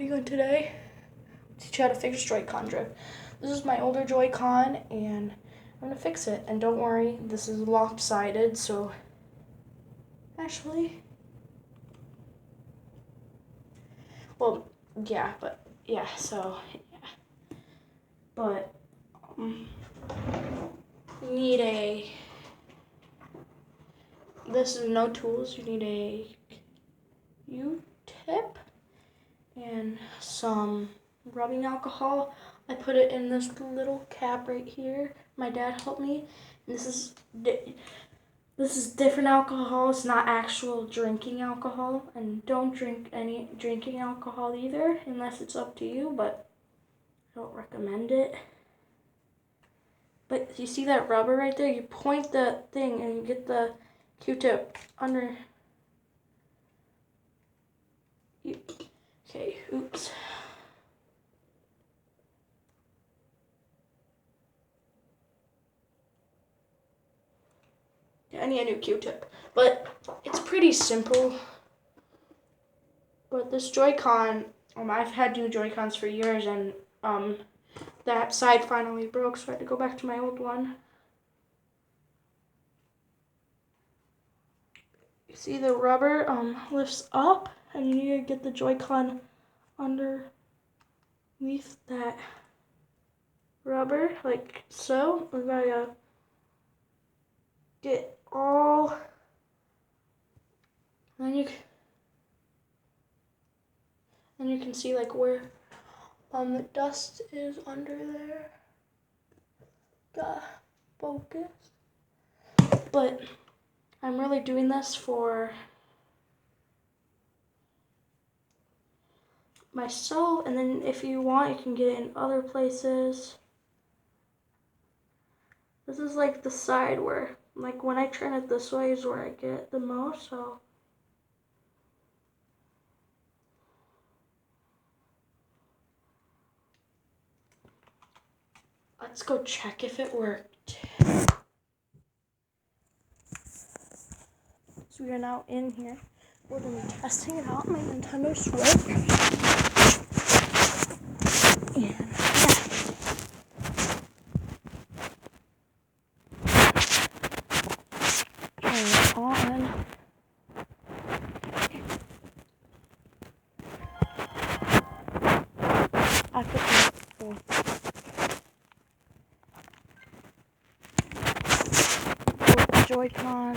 video, and today I'll teach you how to fix Joy-Con drift. This is my older Joy-Con and I'm gonna fix it. And don't worry, this is lopsided, so actually, well, yeah, but yeah, so yeah, but you need a. This is no tools. You need a U-tip and some rubbing alcohol. I put it in this little cap right here. My dad helped me. And this is different alcohol. It's not actual drinking alcohol, and don't drink any drinking alcohol either, unless it's up to you. But I don't recommend it. But you see that rubber right there? You point the thing and you get the Q-tip under. Okay, oops. I need a new Q-tip, but it's pretty simple. But this Joy-Con, I've had new Joy-Cons for years, and that side finally broke, so I had to go back to my old one. You see the rubber lifts up, and you need to get the Joy-Con underneath that rubber, like so. We gotta get all, and you can see like where the dust is under there. Gotta focus. But I'm really doing this for myself, and then if you want, you can get it in other places. This is like the side where, like when I turn it this way is where I get it the most, so. Let's go check if it worked. So we are now in here. We're gonna be testing it out on my Nintendo Switch. And yeah. Turn it on. I put the Joy-Con.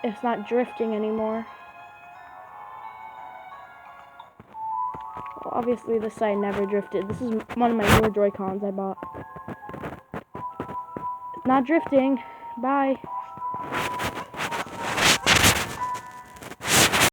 It's not drifting anymore. Well, obviously this side never drifted. This is one of my newer Joy-Cons I bought. It's not drifting. Bye.